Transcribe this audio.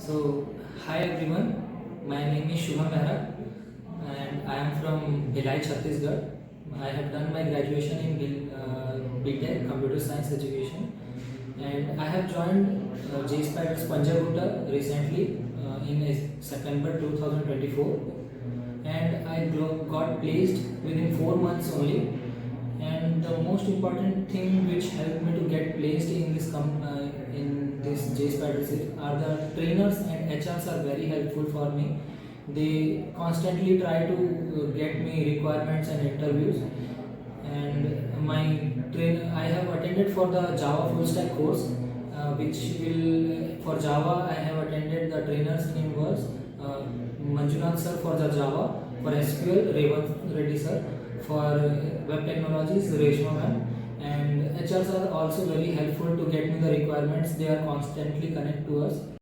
So, hi everyone, my name is Shubham Behra and I am from Bhilai, Chhattisgarh. I have done my graduation in B.TECH Computer Science Education and I have joined Jspiders Punjagutta recently in September 2024, and I got placed within 4 months only. And the most important thing which helped me to get placed in this Jspiders are the trainers, and HRs are very helpful for me. They constantly try to get me requirements and interviews. And I have attended for the Java full stack course, which will for Java I have attended. The trainers name was Manjunath sir for the Java, for SQL Revan Reddy sir, for web technologies Reshma ma'am, and HRs are also very helpful to get me the requirements. They are constantly connect to us.